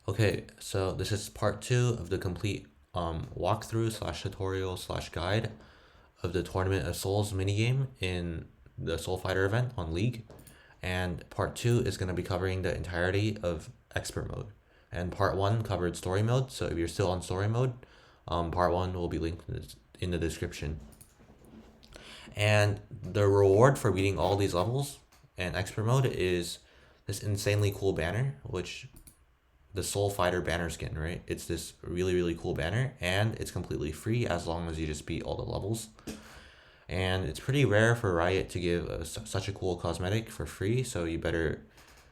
Okay, so this is part 2 of the complete walkthrough slash tutorial slash guide of the Tournament of Souls minigame in the Soul Fighter event on League. And part 2 is going to be covering the entirety of expert mode. And part 1 covered story mode, so if you're still on story mode, part 1 will be linked in the description. And the reward for beating all these levels in expert mode is this insanely cool banner, which the Soul Fighter banner skin, right? It's this really, really cool banner, and it's completely free as long as you just beat all the levels. And it's pretty rare for Riot to give such a cool cosmetic for free, so you better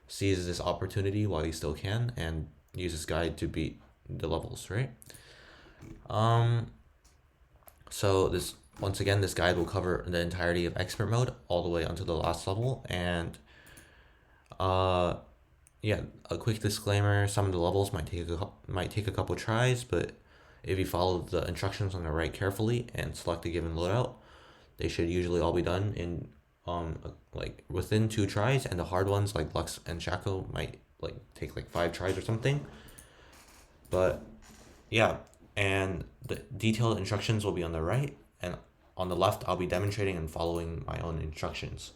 seize this opportunity while you still can and use this guide to beat the levels, right? So this once again, this guide will cover the entirety of expert mode all the way until the last level, and yeah, a quick disclaimer: some of the levels might take a couple tries, but if you follow the instructions on the right carefully and select a given loadout, they should usually all be done in like within 2 tries, and the hard ones like Lux and Shaco might like take like 5 tries or something. But yeah, and the detailed instructions will be on the right, and on the left I'll be demonstrating and following my own instructions.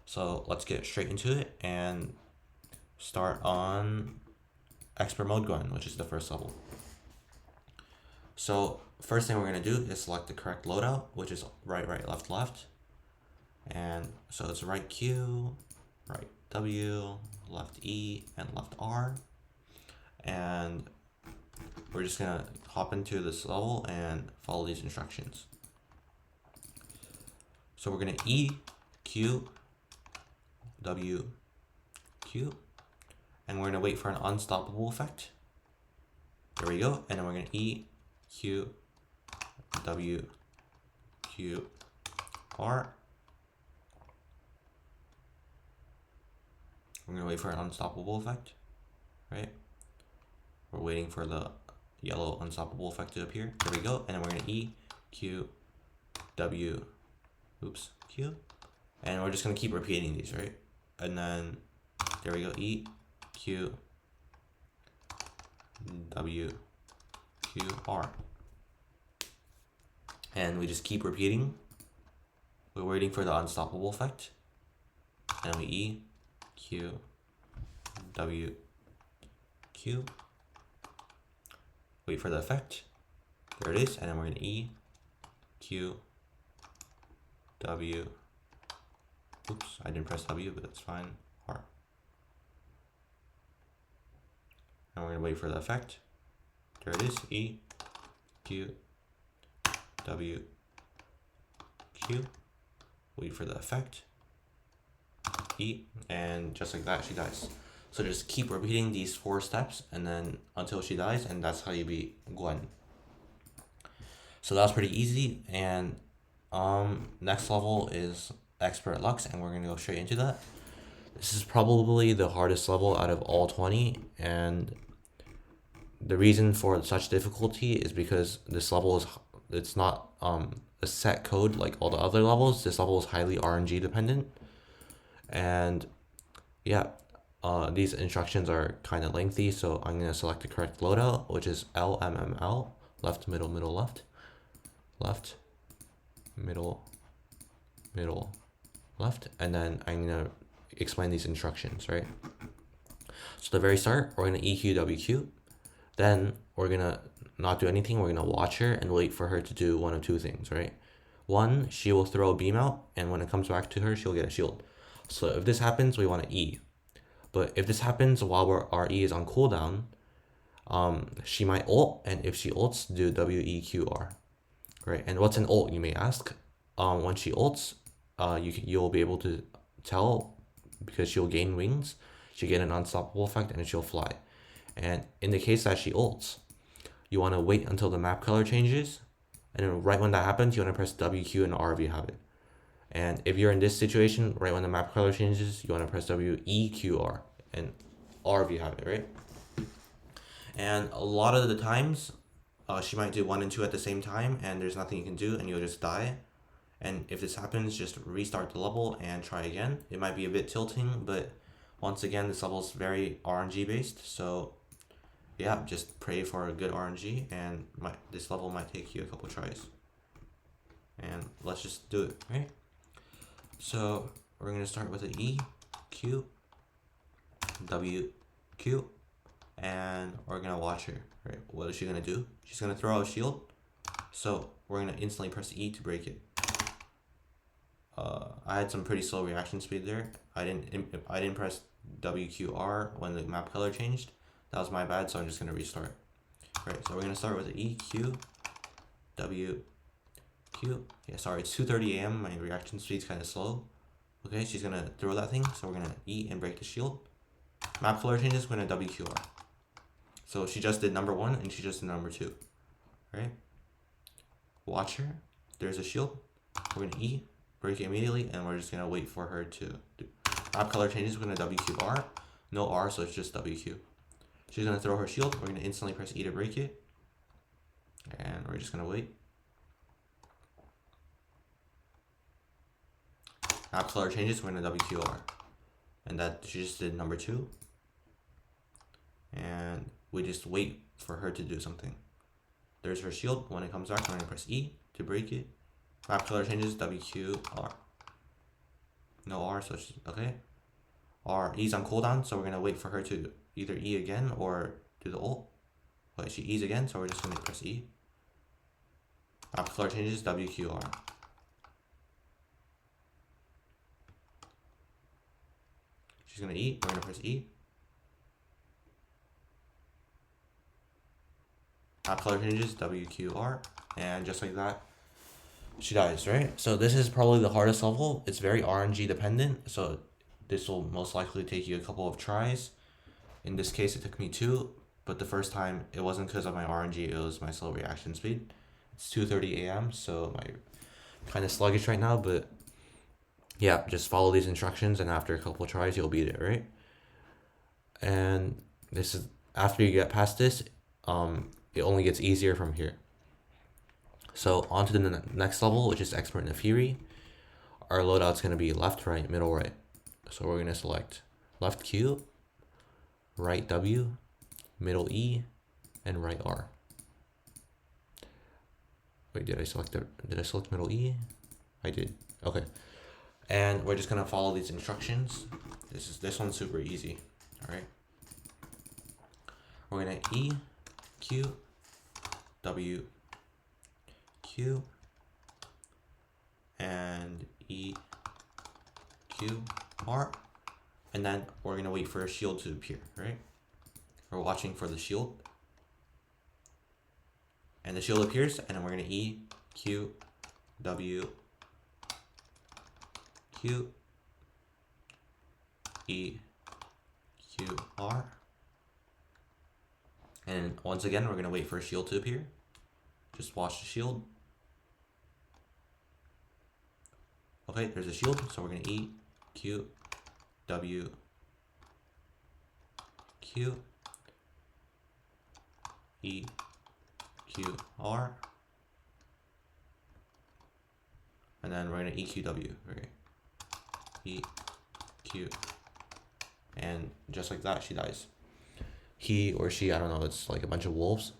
So let's get straight into it and start on expert mode Gwen, which is the first level. So first thing we're going to do is select the correct loadout, which is right, left, left. And so it's right Q, right W, left E, and left R. And we're just going to hop into this level and follow these instructions. So we're going to E, Q, W, Q, and we're going to wait for an unstoppable effect. There we go. And then we're going to E, Q, W, Q, R. We're going to wait for an unstoppable effect, right? We're waiting for the yellow unstoppable effect to appear. There we go. And then we're going to E, Q, W, Q. And we're just going to keep repeating these, right? And then there we go. E, Q, W, Q, R. And we just keep repeating. We're waiting for the unstoppable effect. And we E, Q, W, Q. Wait for the effect. There it is. And then we're going to E, Q, W. Oops, I didn't press W, but that's fine. R. And we're going to wait for the effect. There it is. E, Q, W, Q. Wait for the effect. E, and just like that, she dies. So just keep repeating these 4 steps, and then until she dies, and that's how you beat Gwen. So that was pretty easy. And next level is Expert Lux, and we're gonna go straight into that. This is probably the hardest level out of all 20, and the reason for such difficulty is because this level it's not a set code like all the other levels. This level is highly RNG dependent, and yeah, these instructions are kind of lengthy, so I'm gonna select the correct loadout, which is LMML, left, middle, middle, left, left, middle, middle, left, and then I'm gonna explain these instructions, right? So the very start, we're gonna EQWQ, then we're gonna not do anything, we're gonna watch her and wait for her to do one of 2 things, right? One, she will throw a beam out, and when it comes back to her, she'll get a shield. So if this happens, we want to E. But if this happens while our E is on cooldown, she might ult, and if she ults, do WEQR, right? And what's an ult, you may ask? When she ults, you'll be able to tell because she'll gain wings, she'll get an unstoppable effect, and she'll fly. And in the case that she ults, you want to wait until the map color changes, and then right when that happens, you want to press WQ and R if you have it. And if you're in this situation, right when the map color changes, you want to press WEQR and R if you have it, right? And a lot of the times, she might do 1 and 2 at the same time, and there's nothing you can do, and you'll just die. And if this happens, just restart the level and try again. It might be a bit tilting, but once again, this level is very RNG based, so yeah, just pray for a good RNG, and this level might take you a couple tries. And let's just do it, right? So we're gonna start with an E, Q, W, Q, and we're gonna watch her, right? What is she gonna do? She's gonna throw out a shield, so we're gonna instantly press E to break it. I had some pretty slow reaction speed there. I didn't press WQR when the map color changed. That was my bad, so I'm just gonna restart. Right, so we're gonna start with E, Q, W, Q. Yeah, sorry, it's 2:30 a.m. My reaction speed's kind of slow. Okay, she's gonna throw that thing, so we're gonna E and break the shield. Map color changes, we're gonna WQR. So she just did number 1 and she just did number 2. Right? Watch her. There's a shield. We're gonna E, break it immediately, and we're just gonna wait for her to do. Map color changes, we're gonna WQR. No R, so it's just WQ. She's gonna throw her shield. We're gonna instantly press E to break it. And we're just gonna wait. Map color changes, we're gonna WQR. And that she just did number 2. And we just wait for her to do something. There's her shield. When it comes back, we're gonna press E to break it. Map color changes, WQR. No R, so she's okay. R, E's on cooldown, so we're gonna wait for her to either E again or do the ult. But she E's again, so we're just gonna press E. Map color changes, WQR. She's gonna E, we're gonna press E. Map color changes, WQR, and just like that, she dies, right? So this is probably the hardest level. It's very RNG dependent, so this will most likely take you a couple of tries. In this case, it took me 2, but the first time, it wasn't because of my RNG, it was my slow reaction speed. It's 2:30 a.m., so I'm kind of sluggish right now, but yeah, just follow these instructions, and after a couple of tries, you'll beat it, right? And this is, after you get past this, it only gets easier from here. So on to the next level, which is Expert Naafiri. Our loadout's going to be left, right, middle, right. So we're going to select left Q, right W, middle E, and right R. Wait, did I select middle E? I did. Okay. And we're just going to follow these instructions. This one's super easy. All right. We're going to E, Q, W, Q, and E, Q, R, and then we're gonna wait for a shield to appear, right? We're watching for the shield, and the shield appears, and then we're gonna E, Q, W, Q, E, Q, R, and once again, we're gonna wait for a shield to appear. Just watch the shield. Okay, there's a shield, so we're gonna E, Q, W, Q, E, Q, R, and then we're gonna EQW, okay? E, Q, and just like that, she dies. He or she, I don't know, it's like a bunch of wolves.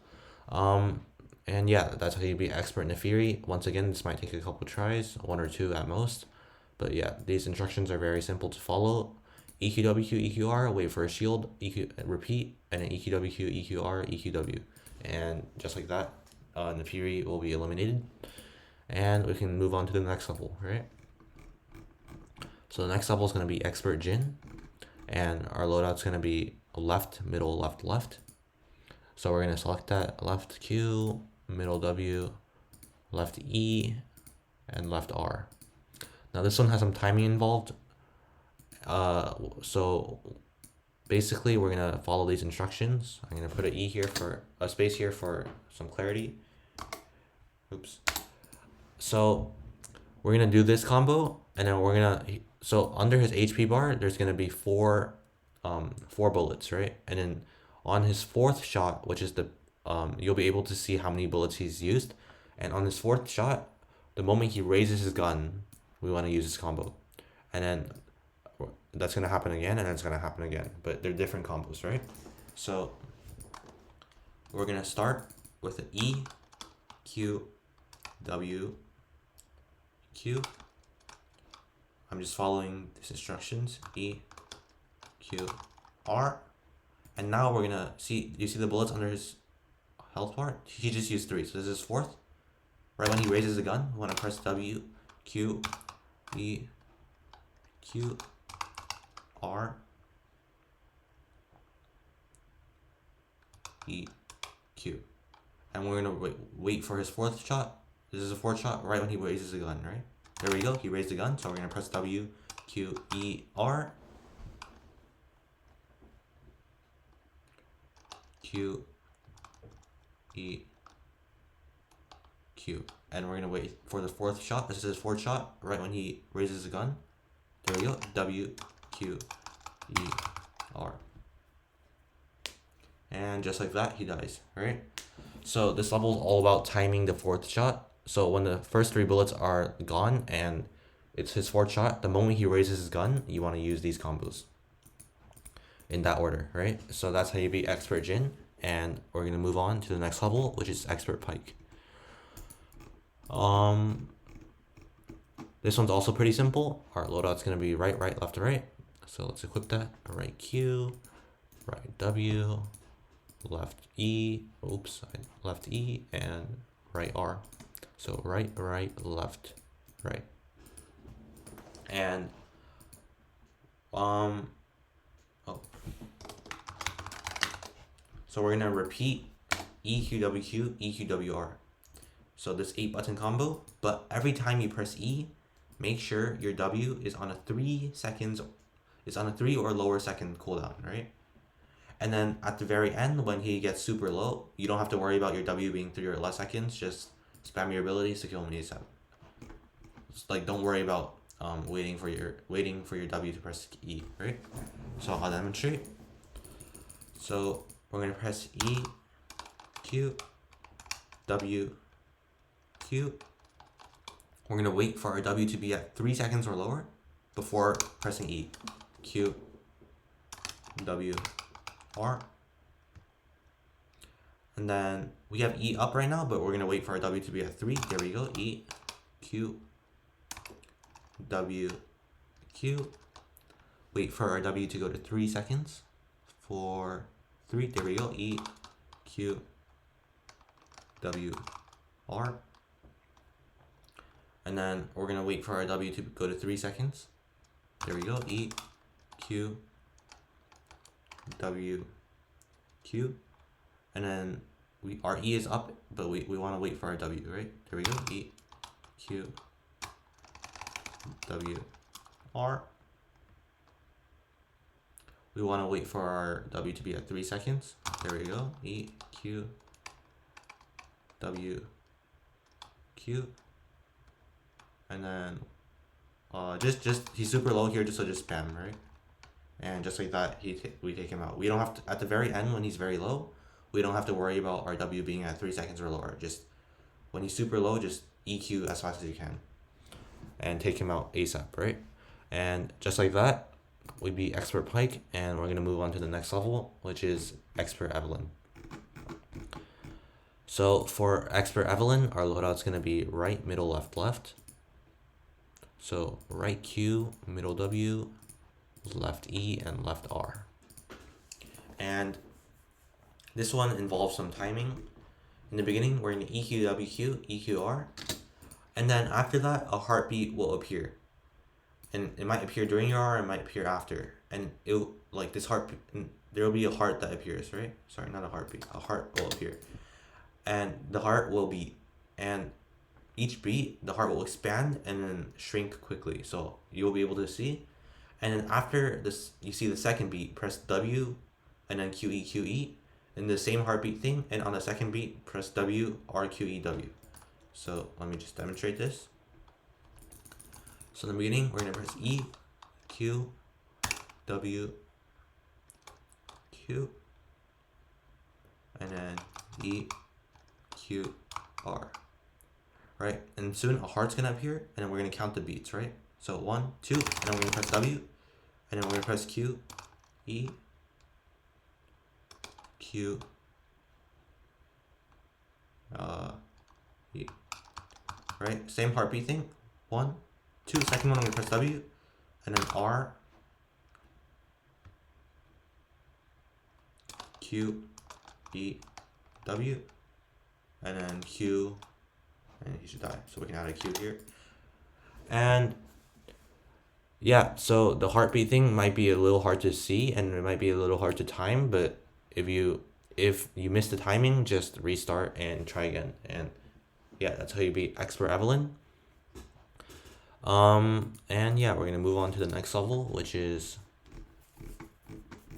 And yeah, that's how you be Expert Naafiri. Once again, this might take a couple tries, 1 or 2 at most. But yeah, these instructions are very simple to follow. EQWQ, EQR, wait for a shield, repeat, and then EQWQ, EQR, EQW. And just like that, Naafiri will be eliminated. And we can move on to the next level, right? So the next level is going to be Expert Jhin. And our loadout's going to be left, middle, left, left. So we're going to select that left Q, middle W, left E, and left R. Now this one has some timing involved. So basically we're going to follow these instructions. I'm going to put a space here for some clarity. Oops. So we're going to do this combo, and then we're going to, so under his HP bar, there's going to be four bullets, right? And then on his 4th shot, which is the, you'll be able to see how many bullets he's used. And on his 4th shot, the moment he raises his gun, we want to use this combo. And then that's going to happen again, and it's going to happen again. But they're different combos, right? So we're gonna start with an E, Q, W, Q. I'm just following these instructions, E, Q, R. And now we're gonna see, you see the bullets under his health bar? He just used 3, so this is 4th. Right when he raises the gun, we wanna press W, Q, E, Q, R, E, Q. And we're gonna wait for his 4th shot. This is a 4th shot right when he raises the gun, right? There we go, he raised the gun, so we're gonna press W, Q, E, R, Q, E, Q. And we're gonna wait for the 4th shot. This is his 4th shot, right when he raises the gun. There we go, W, Q, E, R. And just like that, he dies, right? So this level is all about timing the 4th shot. So when the first 3 bullets are gone and it's his 4th shot, the moment he raises his gun, you want to use these combos in that order, right? So that's how you beat Expert Jhin, and we're gonna move on to the next level, which is Expert Pyke. This one's also pretty simple. Our loadout's gonna be right, left, right. So let's equip that. Right Q, right W, left E, left E, and right R. So right, left, right. And so we're gonna repeat EQWQ, EQWR. So this 8-button combo, but every time you press E, make sure your W is on a 3 or lower second cooldown, right? And then at the very end, when he gets super low, you don't have to worry about your W being 3 or less seconds. Just spam your abilities to kill him ASAP. Like, don't worry about waiting for your W to press E, right? So I'll demonstrate. So we're gonna press E, Q, W, Q. We're gonna wait for our W to be at 3 seconds or lower before pressing E. Q, W, R. And then we have E up right now, but we're gonna wait for our W to be at 3. There we go. E, Q, W, Q. Wait for our W to go to 3 seconds. 4, 3. There we go. E, Q, W, R. And then we're gonna wait for our W to go to 3 seconds. There we go. E, Q, W, Q. And then our E is up, but we want to wait for our W, right? There we go. E, Q, W, R. We want to wait for our W to be at 3 seconds. There we go. E, Q, W, Q. And then just he's super low here, so just spam, right? And just like that, we take him out. We don't have to, at the very end when he's very low, we don't have to worry about our W being at 3 seconds or lower. Just when he's super low, just EQ as fast as you can and take him out ASAP, right? And just like that, we beat Expert Pyke, and we're gonna move on to the next level, which is Expert Evelynn. So for Expert Evelynn, our loadout's gonna be right, middle, left, left. So right Q, middle W, left E, and left R. And this one involves some timing. In the beginning, we're in EQWQ, EQR, and then after that, a heartbeat will appear. And it might appear during your R, it might appear after. And it'll, like this heart, there will be a heart that appears, right? Sorry, not a heartbeat, a heart will appear. And the heart will beat. And each beat, the heart will expand and then shrink quickly. So you'll be able to see. And then after this, you see the second beat, press W and then QE, QE. And the same heartbeat thing. And on the second beat, press W, R, QE, W. So let me just demonstrate this. So in the beginning, we're going to press E, Q, W, Q, and then E, Q, R. Right? And soon a heart's going to appear, and then we're going to count the beats, right? So 1, 2, and then we're going to press W, and then we're going to press Q, E, Q, E. Right? Same heartbeat thing. 1, 2. Second one, I'm gonna press W, and then R, Q, E, W, and then Q, and he should die. So we can add a Q here. And yeah, so the heartbeat thing might be a little hard to see and it might be a little hard to time, but if you miss the timing, just restart and try again. And yeah, that's how you beat Expert Evelynn. And yeah, we're gonna move on to the next level, which is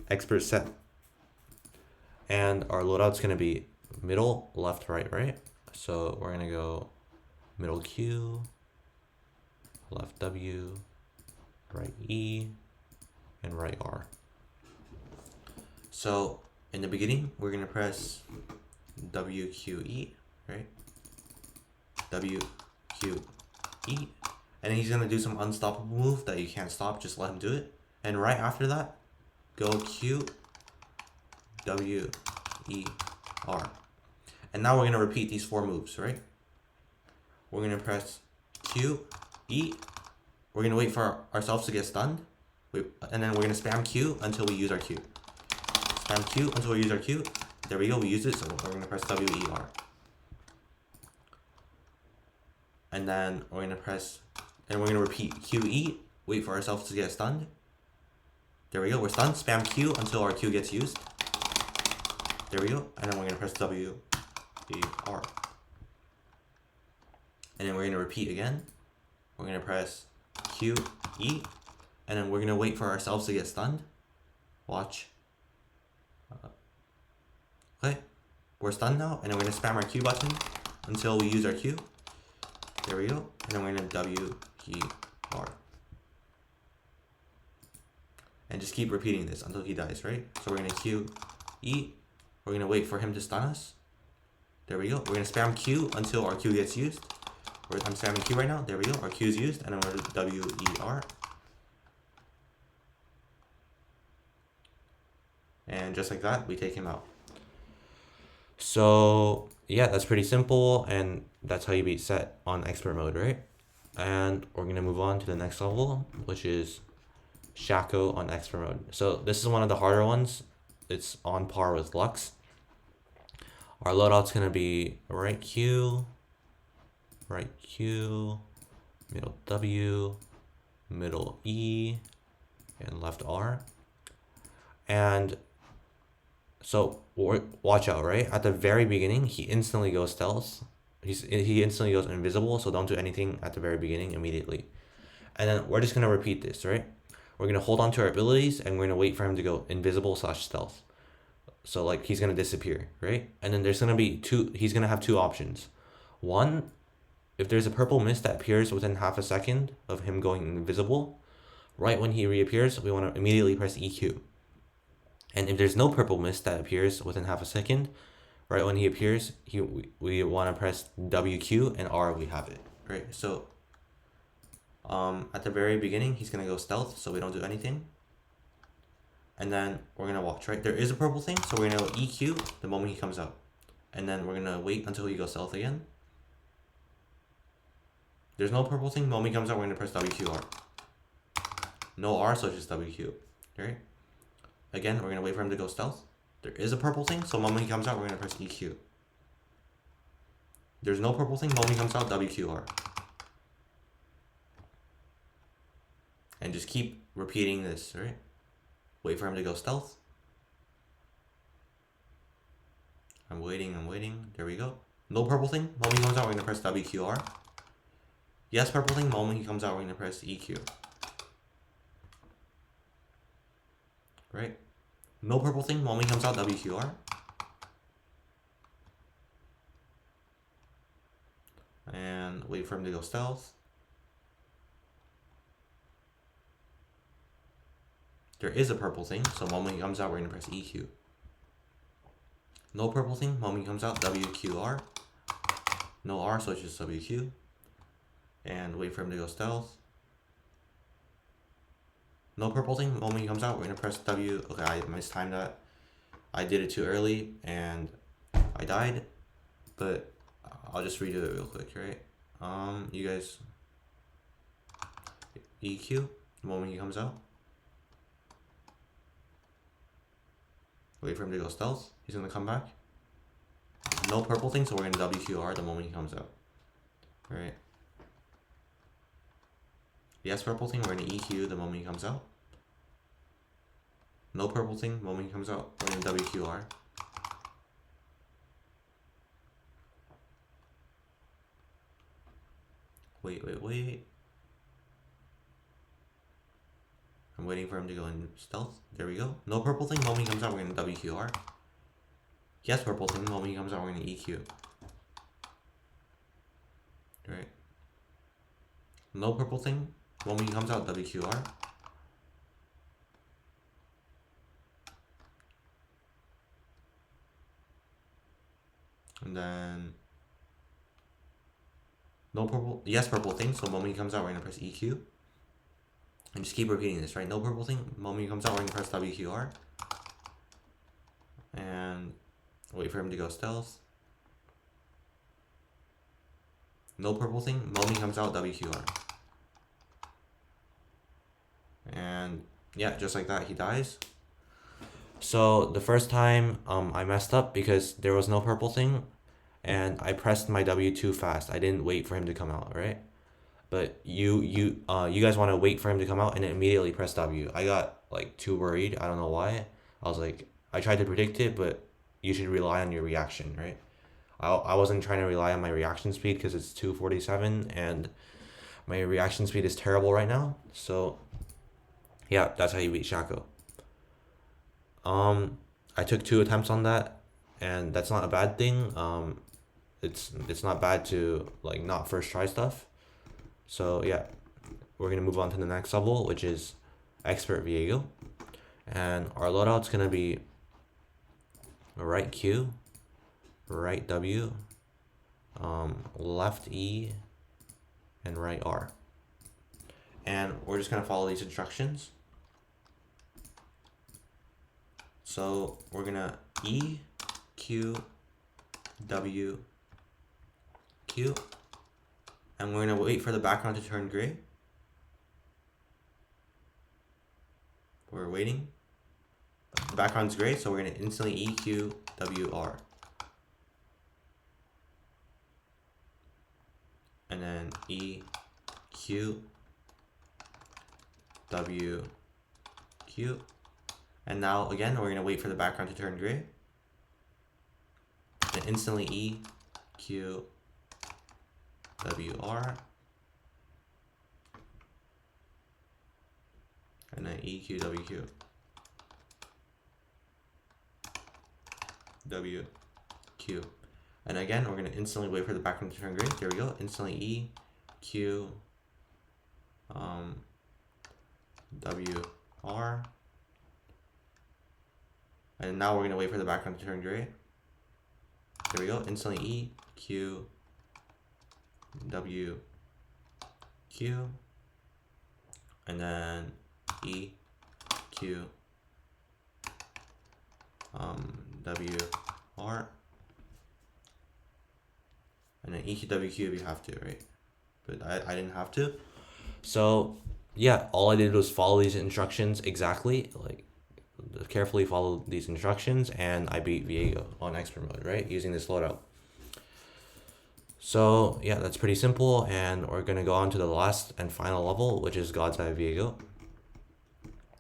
Expert Sett. And our loadout's gonna be middle, left, right, right. So we're gonna go middle Q, left W, right E, and right R. So in the beginning, we're gonna press W, Q, E, right? W, Q, E. And then he's gonna do some unstoppable move that you can't stop, just let him do it. And right after that, go Q, W, E, R. And now we're gonna repeat these 4 moves, right? We're gonna press Q, E. We're gonna wait for ourselves to get stunned. And then we're gonna spam Q until we use our Q. Spam Q until we use our Q. There we go, we used it, so we're gonna press W, E, R. And then we're gonna press, and we're gonna repeat Q, E. Wait for ourselves to get stunned. There we go, we're stunned. Spam Q until our Q gets used. There we go. And then we're gonna press W, E, R. And then we're gonna repeat again. We're gonna press Q, E. And then we're gonna wait for ourselves to get stunned. Watch. Okay. We're stunned now. And then we're gonna spam our Q button until we use our Q. There we go. And then we're gonna W, E, R. And just keep repeating this until he dies, right? So we're gonna Q, E. We're gonna wait for him to stun us. There we go. We're gonna spam Q until our Q gets used. I'm spamming Q right now. There we go. Our Q is used. And then we're gonna W, E, R. And just like that, we take him out. So yeah, that's pretty simple. And that's how you beat Sett on expert mode, right? And we're gonna move on to the next level, which is Shaco on expert mode. So this is one of the harder ones. It's on par with Lux. Our loadout's gonna be right Q, middle W, middle E, and left R. And so watch out, right? At the very beginning, he instantly goes stealth. He instantly goes invisible, so don't do anything at the very beginning immediately. And then we're just gonna repeat this, right? We're gonna hold on to our abilities and we're gonna wait for him to go invisible / stealth. So like he's gonna disappear, right? And then there's gonna be he's gonna have 2 options. One, if there's a purple mist that appears within half a second of him going invisible, right when he reappears, we wanna immediately press EQ. And if there's no purple mist that appears within half a second, right when he appears, we wanna press WQ and R, we have it, right? So at the very beginning, he's gonna go stealth, so we don't do anything. And then we're gonna watch, right? There is a purple thing, so we're gonna go EQ the moment he comes out. And then we're gonna wait until he goes stealth again. There's no purple thing, the moment he comes out, we're gonna press WQR. No R, so it's just WQ, right? Again, we're gonna wait for him to go stealth. There is a purple thing, so the moment he comes out, we're gonna press EQ. There's no purple thing, the moment he comes out, WQR. And just keep repeating this, right? Wait for him to go stealth. I'm waiting. There we go. No purple thing. Moment he comes out, we're gonna press WQR. Yes, purple thing. Moment he comes out, we're gonna press EQ. Right? No purple thing. Moment he comes out, WQR. And wait for him to go stealth. There is a purple thing, so moment he comes out, we're gonna press EQ. No purple thing, moment he comes out, WQR. No R, so it's just WQ. And wait for him to go stealth. No purple thing, moment he comes out, we're gonna press W. Okay, I mistimed that. I did it too early and I died, but I'll just redo it real quick, right? You guys EQ the moment he comes out. Wait for him to go stealth. He's gonna come back. No purple thing, so we're gonna WQR the moment he comes out. Alright. Yes, purple thing, we're gonna EQ the moment he comes out. No purple thing, the moment he comes out, we're gonna WQR. Wait. I'm waiting for him to go in stealth. There we go. No purple thing, the moment he comes out, we're gonna WQR. Yes, purple thing, the moment he comes out, we're gonna EQ. Right. No purple thing, the moment he comes out, WQR. And then no purple, yes, purple thing, so the moment he comes out, we're gonna press EQ. And just keep repeating this, right? No purple thing, the moment he comes out, we're gonna press WQR. And wait for him to go stealth. No purple thing, the moment he comes out, WQR. And yeah, just like that, he dies. So the first time I messed up because there was no purple thing and I pressed my W too fast. I didn't wait for him to come out, right? But you guys want to wait for him to come out and immediately press W. I got like too worried. I don't know why. I was like, I tried to predict it, but you should rely on your reaction, right? I wasn't trying to rely on my reaction speed because it's 247 and my reaction speed is terrible right now. So yeah, that's how you beat Shaco. I took 2 attempts on that, and that's not a bad thing. It's not bad to like not first try stuff. So yeah, we're gonna move on to the next level, which is Expert Viego, and our loadout's gonna be right Q, right W, left E, and right R. And we're just gonna follow these instructions. So we're gonna E, Q, W, Q, and we're gonna wait for the background to turn gray. We're waiting. The background's gray, so we're gonna instantly E, Q, W, R. And then E, Q, W, Q. And now again, we're gonna wait for the background to turn gray. Then instantly E, Q, W, R. And then E, Q, W, Q. W, Q. And again, we're gonna instantly wait for the background to turn gray. There we go. Instantly E, Q, W, R. And now we're gonna wait for the background to turn gray. There we go. Instantly E, Q, W, Q. And then E, Q, W, R. And then E, Q, W, Q if you have to, right? But I didn't have to. So yeah, all I did was follow these instructions exactly, like carefully follow these instructions, and I beat Viego on expert mode, right? Using this loadout. So yeah, that's pretty simple, and we're gonna go on to the last and final level, which is God's Eye Viego.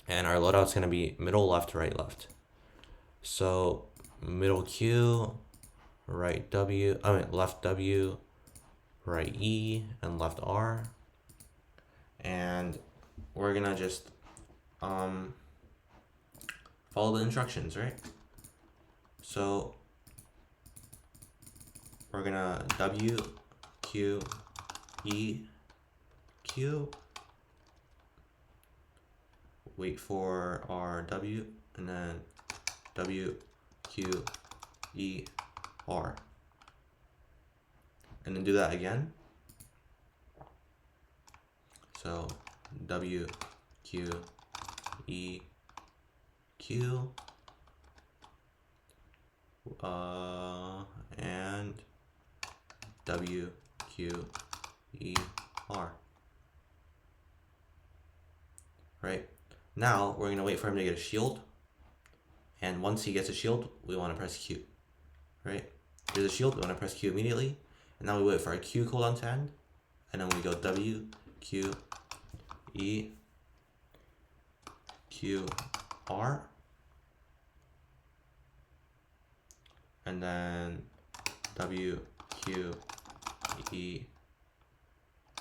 And our loadout's gonna be middle, left, right, left. So middle Q, right W, left W, right E, and left R. And we're gonna just follow the instructions, right? So we're gonna W, Q, E, Q. Wait for our W, and then W, Q, E, R. And then do that again. So W, Q, E, Q, and W, Q, E, R. Right? Now, we're going to wait for him to get a shield. And once he gets a shield, we want to press Q. Right? Here's a shield, we want to press Q immediately. And now we wait for our Q cooldown to end. And then we go W, Q, E, Q, R. And then W, Q, E,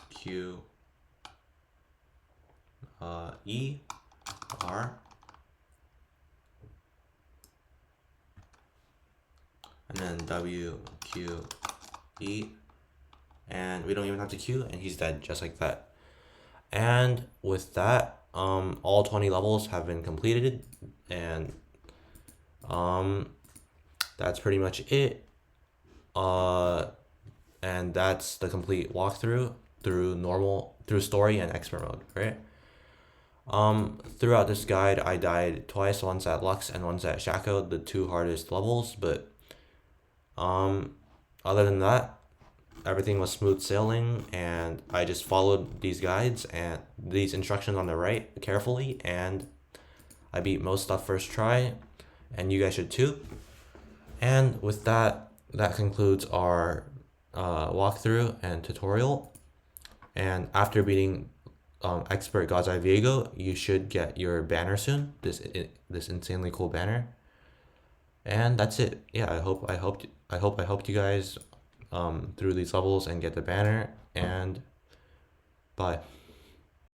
Q, E, R. And then W, Q, E. And we don't even have to Q, and he's dead just like that. And with that, all 20 levels have been completed, and that's pretty much it. And that's the complete walkthrough through story and expert mode, right? Throughout this guide, I died twice, once at Lux and once at Shaco, the two hardest levels, but other than that, everything was smooth sailing, and I just followed these guides and these instructions on the right carefully, and I beat most stuff first try, and you guys should too. And with that, that concludes our walkthrough and tutorial. And after beating expert God's Eye Viego, you should get your banner soon. This insanely cool banner. And that's it. Yeah, I hope you guys through these levels and get the banner. And bye.